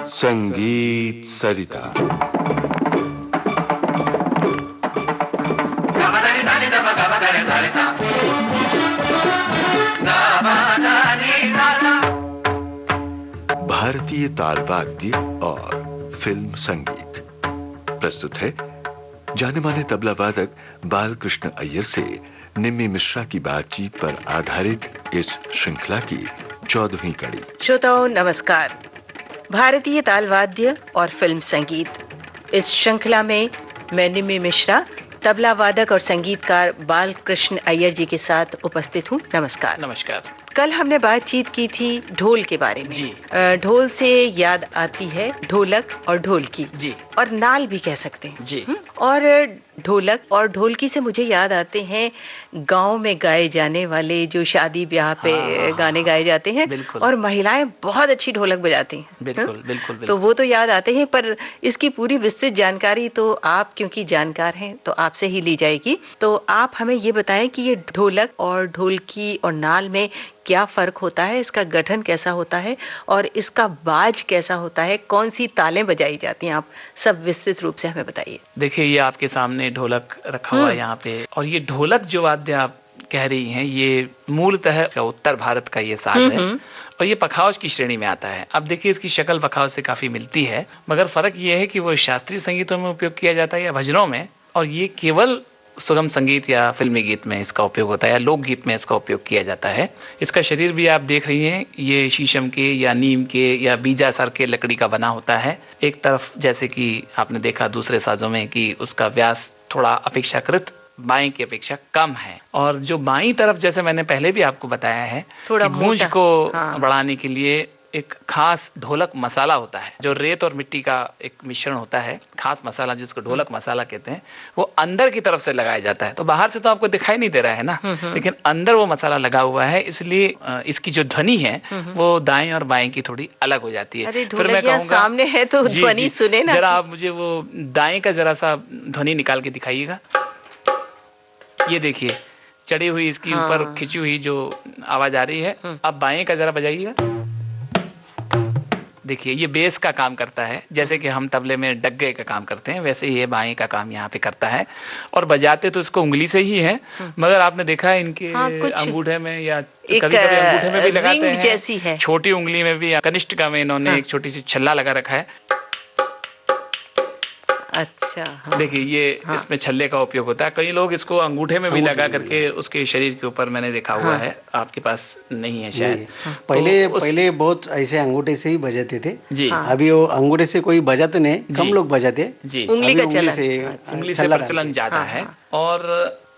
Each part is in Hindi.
संगीत सरिता। भारतीय ताल वाद्य और फिल्म संगीत प्रस्तुत है जाने माने तबला वादक बालकृष्ण अय्यर से निम्मी मिश्रा की बातचीत पर आधारित इस श्रृंखला की 14वीं कड़ी। श्रोताओं नमस्कार। भारतीय ताल वाद्य और फिल्म संगीत इस श्रृंखला में मैं निम्मी मिश्रा तबला वादक और संगीतकार बालकृष्ण अय्यर जी के साथ उपस्थित हूँ। नमस्कार। नमस्कार। कल हमने बातचीत की थी ढोल के बारे में। जी। ढोल से याद आती है ढोलक और ढोलकी। जी। और नाल भी कह सकते हैं। जी। और ढोलक और ढोलकी से मुझे याद आते हैं गांव में गाए जाने वाले जो शादी ब्याह पे गाने गाए जाते हैं। और महिलाएं बहुत अच्छी ढोलक बजाती हैं। बिल्कुल बिल्कुल। तो वो तो याद आते हैं, पर इसकी पूरी विस्तृत जानकारी तो आप क्योंकि जानकार हैं तो आपसे ही ली जाएगी। तो आप हमें ये बताएं कि ये ढोलक और ढोलकी और नाल में क्या फर्क होता है, इसका गठन कैसा होता है और इसका बाज कैसा होता है, कौन सी तालें बजाई जाती हैं, आप सब विस्तृत रूप से हमें बताइए। देखिए, ये आपके सामने ढोलक रखा हुआ है यहाँ पे, और ये ढोलक जो वाद्य आप कह रही हैं ये मूलतः उत्तर भारत का ये साज है और ये पखावज की श्रेणी में आता है। अब देखिए, इसकी शक्ल पखावज से काफी मिलती है, मगर फर्क ये है कि वो शास्त्रीय संगीतों में उपयोग किया जाता है या भजनों में, और ये केवल सुगम संगीत या फिल्मी गीत में इसका उपयोग होता है या लोकगीत में इसका उपयोग किया जाता है। इसका शरीर भी आप देख रही हैं, ये शीशम के या नीम के या बीजासर के लकड़ी का बना होता है। एक तरफ जैसे कि आपने देखा दूसरे साजों में कि उसका व्यास थोड़ा अपेक्षाकृत बाएं की अपेक्षा कम है, और जो बाईं तरफ जैसे मैंने पहले भी आपको बताया है थोड़ा गूंज को बढ़ाने के लिए एक खास ढोलक मसाला होता है, जो रेत और मिट्टी का एक मिश्रण होता है, खास मसाला जिसको ढोलक मसाला कहते हैं, वो अंदर की तरफ से लगाया जाता है। तो बाहर से तो आपको दिखाई नहीं दे रहा है ना, लेकिन अंदर वो मसाला लगा हुआ है, इसलिए इसकी जो ध्वनि है वो दाएं और बाएं की थोड़ी अलग हो जाती है। फिर मैं कहूंगा सामने है तो ध्वनि सुने ना। जरा आप मुझे वो दाएं का जरा सा ध्वनि निकाल के दिखाइएगा। ये देखिए, चढ़ी हुई इसकी ऊपर खिंची हुई जो आवाज आ रही है। अब बाएं का जरा बजाइएगा। देखिए, ये बेस का काम करता है, जैसे कि हम तबले में डग्गे का काम करते हैं वैसे ये बाएं का काम यहाँ पे करता है। और बजाते तो इसको उंगली से ही है, मगर आपने देखा है इनके अंगूठे में या कभी-कभी अंगूठे में भी लगाते हैं, जैसी है छोटी उंगली में भी, कनिष्ठ में इन्होंने एक छोटी सी छल्ला लगा रखा है। अच्छा। देखिए, ये इसमें छल्ले का उपयोग होता है। कई लोग इसको अंगूठे में भी लगा करके उसके शरीर के ऊपर मैंने देखा हुआ है, आपके पास नहीं है शायद। पहले बहुत ऐसे अंगूठे से ही बजाते थे जी। अभी वो अंगूठे से कोई बजाते नहीं, कम लोग बजाते जी। उंगली का उंगली से प्रचलन ज्यादा है। और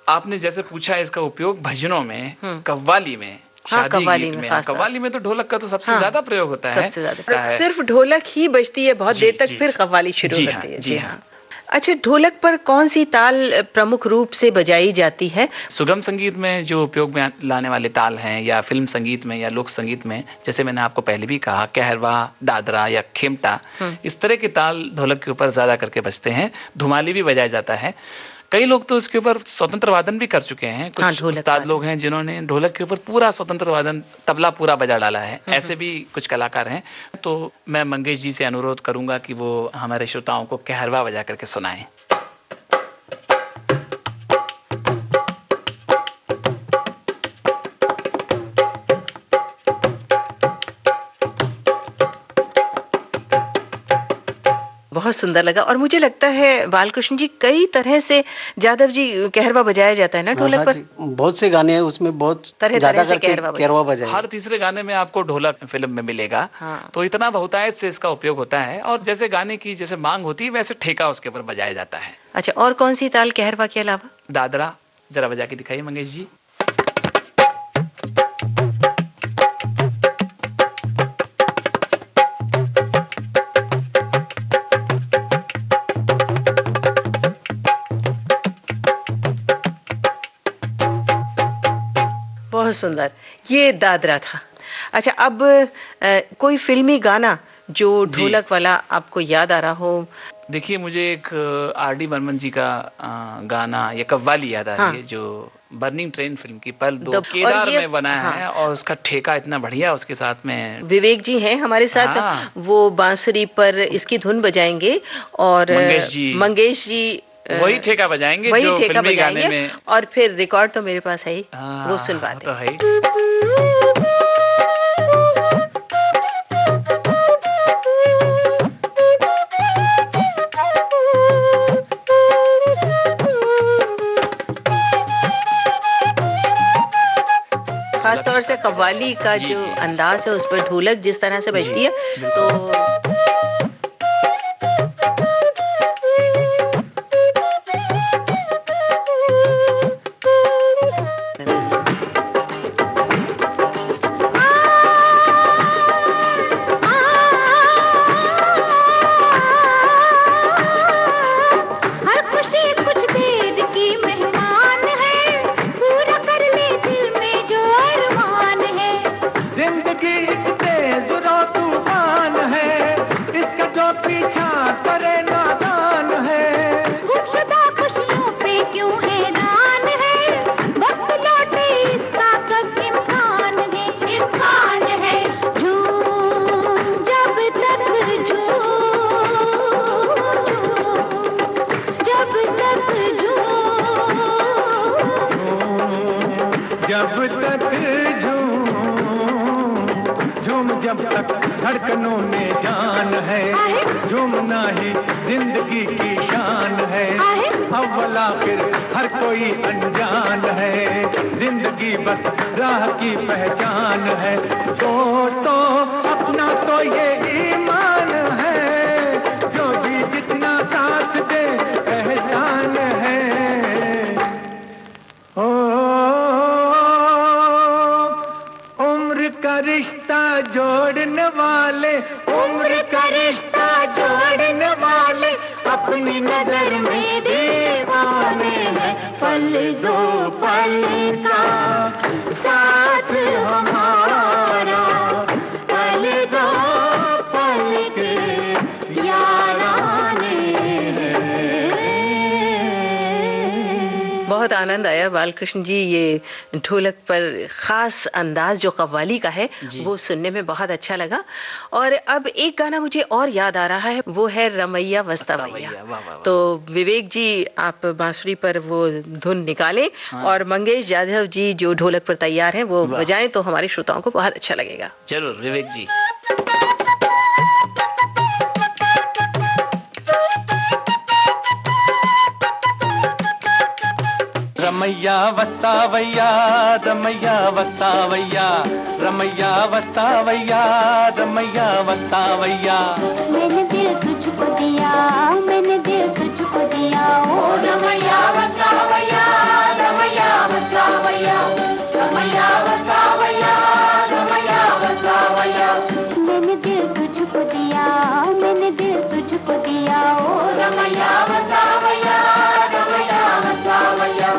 आपने जैसे पूछा इसका उपयोग भजनों में, कव्वाली में, कव्वाली में, कव्वाली में तो ढोलक का तो सबसे ज्यादा प्रयोग होता है। सबसे ज्यादा सिर्फ ढोलक ही बजती है बहुत देर तक, फिर कव्वाली शुरू होती है। जी हाँ। अच्छा, ढोलक पर कौन सी ताल प्रमुख रूप से बजाई जाती है? सुगम संगीत में जो उपयोग में लाने वाले ताल हैं, या फिल्म संगीत में या लोक संगीत में, जैसे मैंने आपको पहले भी कहा, कहरवा, दादरा या खेमटा, इस तरह के ताल ढोलक के ऊपर ज्यादा करके बजते हैं। धुमाली भी बजाया जाता है। कई लोग तो इसके ऊपर स्वतंत्र वादन भी कर चुके हैं। कुछ उस्ताद लोग हैं जिन्होंने ढोलक के ऊपर पूरा स्वतंत्र वादन, तबला पूरा बजा डाला है। ऐसे भी कुछ कलाकार हैं। तो मैं मंगेश जी से अनुरोध करूंगा कि वो हमारे श्रोताओं को कहरवा बजा करके सुनाएं। बहुत सुंदर लगा। और मुझे लगता है बालकृष्ण जी, कई तरह से जादव जी कहरवा बजाया जाता है ना ढोलक पर। बहुत से गाने हैं उसमें, बहुत तरह से कहरवा बजाया। हर तीसरे गाने में आपको ढोलक फिल्म में मिलेगा। तो इतना बहुतायत से इसका उपयोग होता है, और जैसे गाने की जैसे मांग होती है वैसे ठेका उसके ऊपर बजाया जाता है। अच्छा, और कौन सी ताल कहरवा के अलावा? दादरा जरा बजा के दिखाइए मंगेश जी। बहुत सुंदर, ये दादरा था। अच्छा, अब कोई फिल्मी गाना जो ढोलक वाला आपको याद आ रहा हो? देखिए, मुझे एक आर डी बर्मन जी का गाना या कव्वाली याद आ रही है, जो बर्निंग ट्रेन फिल्म की पल दो, और केदार ये- में बना हाँ। है, और उसका ठेका इतना बढ़िया उसके साथ में। विवेक जी हैं हमारे साथ, हाँ। वो बांसुरी पर इसकी धुन बजाएंगे और मंगेश जी वही ठेका बजाएंगे वही जो ठेका फिल्मी गाने बजाएंगे में। और फिर रिकॉर्ड तो मेरे पास है ही, वो हाँ, सुनवाते तो हैं। है ही। खास तौर से कव्वाली का जी, जो जी। अंदाज है, उस पर ढोलक जिस तरह से बजती है, बिल्कुल। तो हर खुशी कुछ देर की मेहमान है, पूरा कर ले दिल में जो अरमान है। जिंदगी एक तेज रो तूफान है, इसका जो पीछा करे नादान है। गुमशुदा खुशियों पे क्यों हैरान है, वक्त लौटे इसका कब इम्कान है। इम्कान है झूम जब तक जब तक झूम जब तक धड़कनों में जान है, झूमना ही जिंदगी की शान है। अव्वल आखिर हर कोई अनजान है, जिंदगी बस राह की पहचान है। दोस्तों अपना तो ये ईमान है, जो भी जितना साथ दे पहचान है। ओ उम्र का रिश्ता जोड़ने वाले, उम्र का रिश्ता जोड़ने वाले अपनी नजर में दीवाने हैं। पल दो पल का साथ हमारा, पल दो पल के याराने हैं। बहुत आनंद आया बालकृष्ण जी, ये ढोलक पर खास अंदाज जो कव्वाली का है वो सुनने में बहुत अच्छा लगा। और अब एक गाना मुझे और याद आ रहा है, वो है रमैया वस्तावैया। वाह, वाह, वाह। तो विवेक जी आप बांसुरी पर वो धुन निकालें, और मंगेश यादव जी जो ढोलक पर तैयार हैं वो वाह। बजाएं, तो हमारे श्रोताओं को बहुत अच्छा लगेगा। जरूर विवेक जी। रमैया वस्तावैया, रमैया वस्तावैया, रमैया वस्तावैया, रमैया वस्तावैया। मैंने दिल तुझको दिया, मैंने दिल तुझको दिया, ओ रमैया वस्तावैया, रमैया वस्तावैया, रमैया वस्तावैया, रमैया वस्तावैया। मैंने दिल तुझको दिया, मैंने दिल तुझको दिया, ओ रमैया वस्तावैया, रमैया वस्तावैया।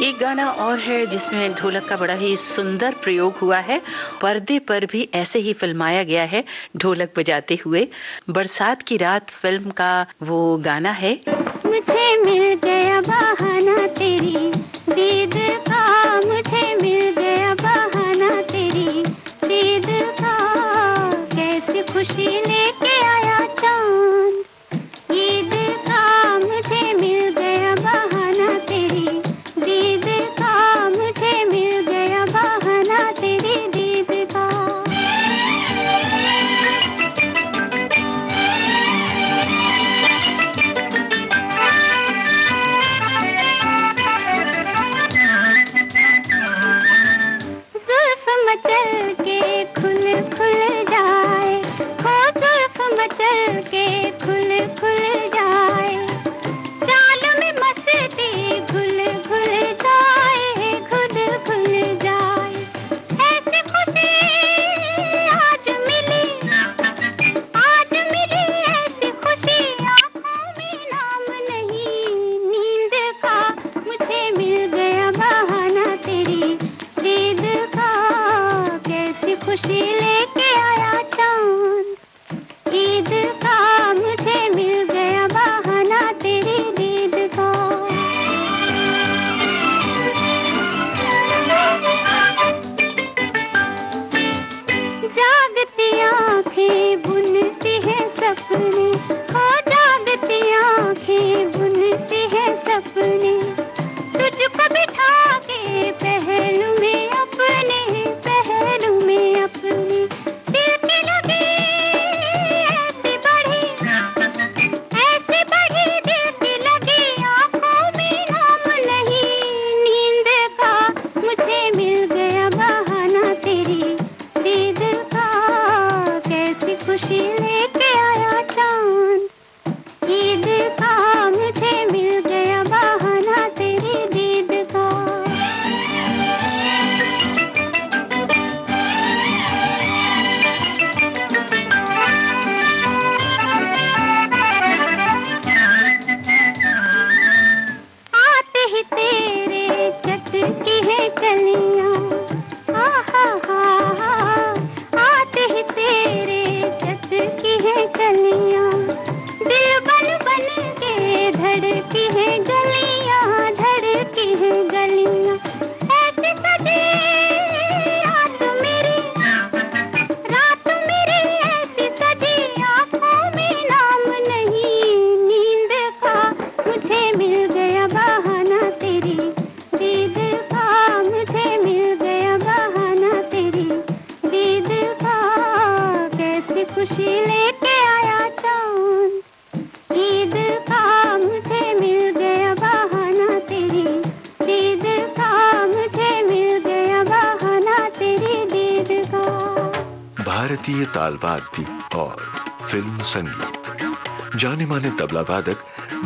एक गाना और है जिसमें ढोलक का बड़ा ही सुंदर प्रयोग हुआ है, पर्दे पर भी ऐसे ही फिल्माया गया है ढोलक बजाते हुए। बरसात की रात फिल्म का वो गाना है। मुझे मिल गया बहाना तेरी दीद का, मुझे मिल गया बहाना तेरी दीद का, कैसी खुशी लेके आया चांद ईद का। मुझे मिल गया बहाना तेरी दीद का, मुझे मिल गया बहाना तेरी दीद का। जुल्फ मचल के खुल खुल जाए, हो जुल्फ मचल के खुल खुल जाए, चाल में मस्ती घुल घुल जाए, घुल घुल जाए। ऐसी खुशी आज मिली ऐसी खुशी आँखों में नाम नहीं नींद का। मुझे मिल गया बहाना तेरी दीद का, कैसी खुशी लेके आया चांद ईद का। मुझे मिल गया अपने, हो जागती आंखें बुनती है सपने, तुझको बिठा के पहलू में अपने, पहलू में अपने, दिल की लगी ऐसी बढ़ी, ऐसी बढ़ी दिल की लगी, आंखों में नाम नहीं नींद का, मुझे मिल गया बहाना तेरी दीद का, कैसी खुशी लेके आया चांद ईद का, मुझे मिल गया बहाना तेरी दीद का। आते ही तेरे चटकी है चलियां, आहा हा हा, आते ही तेरे चटकी है चलियां, दिल बन बन के धड़की है गलियां, धड़की है गलियां, ऐसे सजे रात मेरी, रात मेरी ऐसी सजी, आंखों में नाम नहीं नींद का, मुझे मिल गया बहाना तेरी दीद का, मुझे मिल गया बहाना तेरी दीद का, कैसी खुशी लेके आया चांद ईद का, मुझे मिल गया बहाना तेरी दीद का, मुझे मिल गया बहाना तेरी दीद का। भारतीय ताल वाद्य और फिल्म संगीत। जाने माने तबला वादक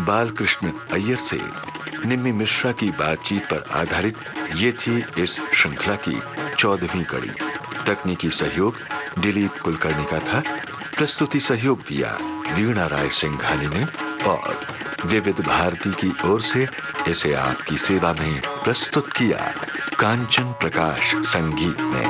बालकृष्ण अय्यर से निम्मी मिश्रा की बातचीत पर आधारित ये थी इस श्रृंखला की 14वीं कड़ी। तकनीकी सहयोग दिलीप कुलकर्णी का था। प्रस्तुति सहयोग दिया वीणा राय सिंघानी ने और विविध भारती की ओर से इसे आपकी सेवा में प्रस्तुत किया कांचन प्रकाश संगीत ने।